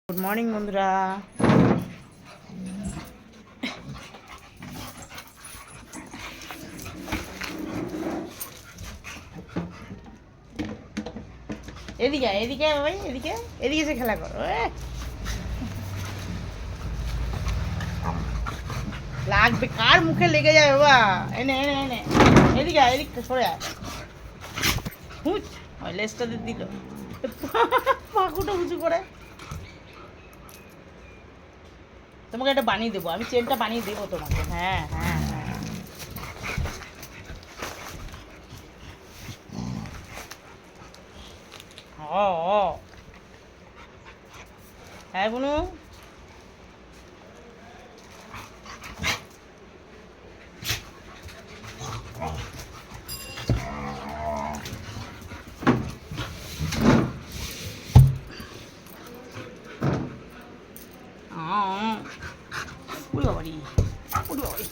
Good morning বন্ধুরা। এদিকে এদিকে ভাই, এদিকে এদিকে এসে খেলা করো। লাগবে, কার মুখে লেগে যায় বাবা। এনে এনে এনে এদিকে এদিকটা সরে আয়। হুঁচ লেজটা দিল, পাকুটা উঁচু করে। তোমাকে এটা বানিয়ে দেবো, আমি চেনটা বানিয়ে দেবো তোমাকে। হ্যাঁ হ্যাঁ হ্যাঁ, হ্যাঁ বুনু। উড়ি বাবারি, উড়ি বাবারি।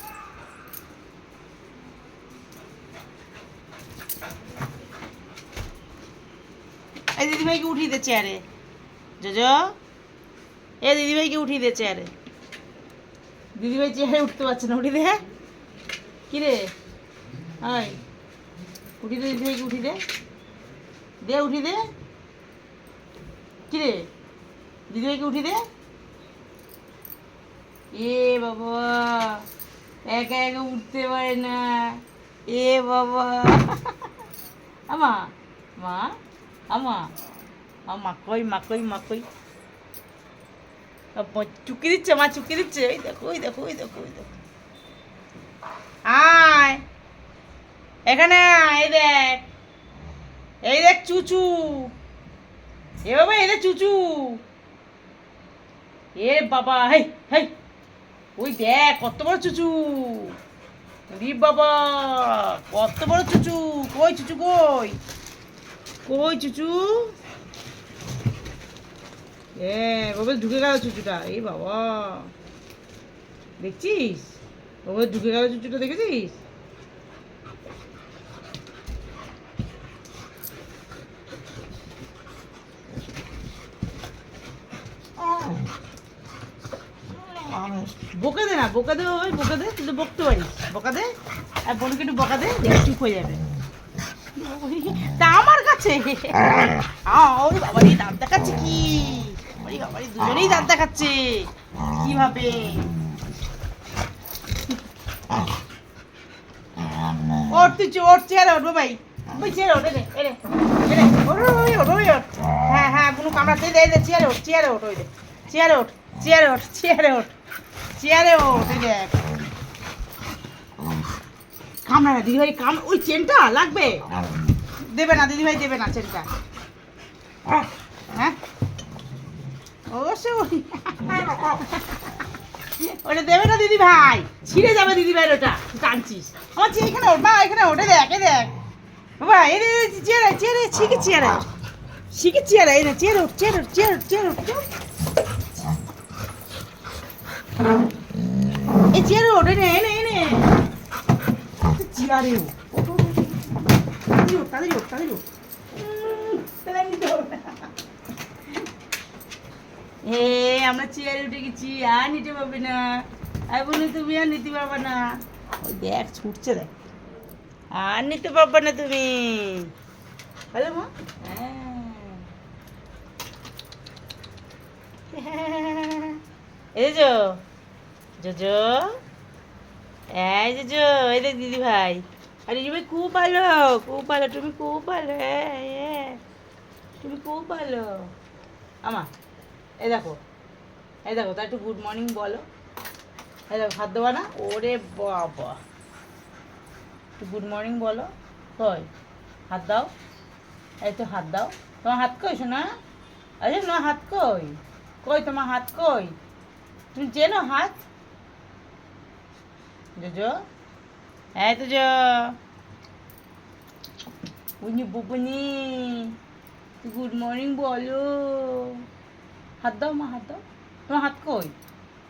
এই দিদিভাইকে উঠিয়ে দে চেয়ারে। জোজো, এ দিদিভাইকে উঠিয়ে দে চেয়ারে। দিদিভাই চেয়ারে উঠতে পারছে না, উঠি দে। কি রে, আয় উঠি দে দিদিভাইকে, উঠি দে, দে উঠি দে। কি রে, দিদিভাইকে উঠি দে। এ বাবা, একা একা উঠতে পারে না। এ বাবা, আমা মা, আমা মা কই, মা কই, মা কই। চুকি দিচ্ছে, মা চুকি দিচ্ছে। ওই দেখো, ওই দেখো, ওই দেখো, ওই দেখো। আয় এখানে, এই দেখ, এই দেখ চুচু। এ বাবা, এই দেখ চুচু। এ বাবা, হেই হেই, ওই দেখ কত বড় চুচু। রি বাবা, কত বড় চুচু। কই চুচু, কই কই চুচু। বাবা ঢুকে গেল চুচুটা। এই বাবা, দেখছিস বাবা ঢুকে গেল চুচুটা, দেখেছিস। বকা দে না, বকা দে বাবা, বকা দে, তুই তো বকতে পারিস। বকা দে, আর বোনকে একটু বকা দে, দেখে চুপ হয়ে যাবে। তা আমার কাছে ওরে বাবারি দাঁত দেখাচ্ছে কি। ওরে বাবারি, দুজনেই দাঁত দেখাচ্ছে কিভাবে। ওর তুই ওর চেয়ারে ওঠ ভাই, ওই চেয়ারে ওঠ, এনে এনে এনে ওঠ, ওই ওঠ, ওই ওঠ। হ্যাঁ হ্যাঁ বুনু কামড়াতে দে, দে চেয়ারে ওঠ, চেয়ারে ওঠ, ওই দে চেয়ারে ওঠ, চেয়ারে ওঠ, চেয়ারে ওঠ, চেয়ারে ওঠ। এই দেখ কামড়া না দিদিভাই, ওই চেনটা লাগবে। দেবে না দিদিভাই, দেবে না চেনটা। হ্যাঁ অবশ্যই ওটা দেবে না দিদি ভাই, ছিঁড়ে যাবে দিদি ভাই। ওটা টানছিস আমার চেয়ে, এখানে ওঠ মা, এখানে ওঠে দেখ, এ দেখ বাবা, এই চেয়ারে চেয়ারে শিখে, চেয়ারে শিখে, চেয়ারে এই না, চেয়ারে ওঠ, চেয়ারে ওঠ, চেয়ারে ওঠ, চেয়ারে ওঠ, এই চেয়ারে ওঠ, এনে এনে এনে চেয়ারে ওঠ, তাদের ওঠ, তাদের ওঠ। হে আমরা চেয়ারে উঠে গেছি, আর নিতে পারবে না। আর বলে তুমি আর নিতে পারবে না। ওই দেখ ছুটছে, দেখ আর নিতে পারবে না তুমি। হ্যালো মা, হ্যাঁ এই যে জোজো, এই যে এই দেখ দিদি ভাই। আরে দিদি ভাই খুব ভালো, খুব ভালো, তুমি খুব ভালো। হ্যাঁ তুমি খুব ভালো আমা। এই দেখো, এই দেখো, তা একটু গুড মর্নিং বলো। এই দেখো হাত দেওয়া না, ওরে বাবা, একটু গুড মর্নিং বলো। কই হাত দাও, এই তো হাত দাও। তোমার হাত কই শোনা, আরে না হাত কই, কই তোমার হাত কই, তুমি চেনো হাত। জোজো, এই তো বুনি বুবুনি, গুড মর্নিং বলো। হাত দাও মা, হাত দাও। তোমার হাত কই,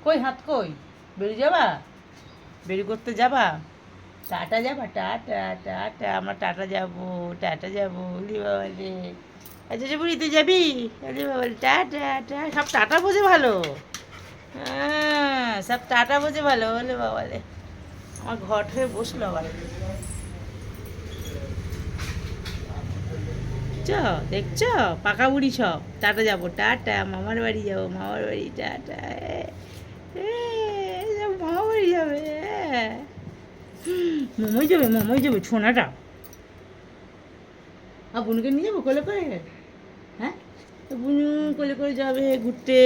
কই হাত কই। বেরিয়ে যাবা, বেরি করতে যাবা, টাটা যাবা, টাটা টাটা, আমরা টাটা যাবো, টাটা যাবো। বাবা রে, আচ্ছা বুড়ি তুই যাবি? আরে বাবা টাটা টা, সব টাটা বোঝে ভালো। হ্যাঁ সব টাটা বোঝে ভালো, বলে বাবা রে। আমার ঘট হয়ে বসলো আবার। চ দেখছ, পাকা বুড়ি সব টাটা যাবো, টাটা মামার বাড়ি যাবো, মামার বাড়ি টাটা। এ, সব মামার বাড়ি যাবে। মোমোই যাবে, মোমোই যাবে ছোনাটা। আর বোনকে নিয়ে যাবো কোলে করে? হ্যাঁ তো বুনু কোলে করে যাবে ঘুরতে।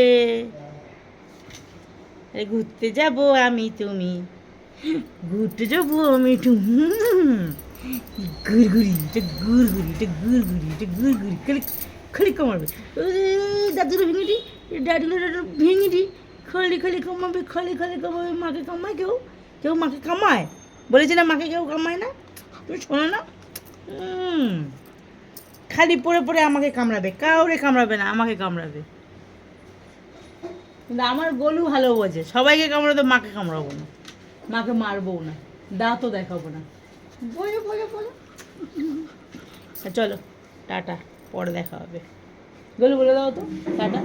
আরে ঘুরতে যাবো আমি তুমি, ঘুরতে যাবো আমি তুমি। ঘুরঘুরি এটা ঘুরঘুরি এটা ঘুরঘুরি এটা ঘুরঘুরি খালি খালি কামাবে। দাদুরা ভেঙে দি, দাদুরা ভেঙে দি, খালি খালি কামাবে, খালি খালি কামাবে। মাকে কামায় কেউ? কেউ মাকে কামায়? বলেছে না মাকে কেউ কামায় না? তুমি শোনো না? খালি পড়ে পড়ে আমাকে কামড়াবে, কাউরে কামড়াবে না, আমাকে কামড়াবে। কিন্তু আমার গলু ভালো বোঝে, সবাইকে কামড়াতে, মাকে কামড়াবো না, মাকে মারবো না, দাঁতও দেখাবো না। বলো বলো বলো। চলো টাটা, পরে দেখা হবে। গলু বলে দাও তো টাটা।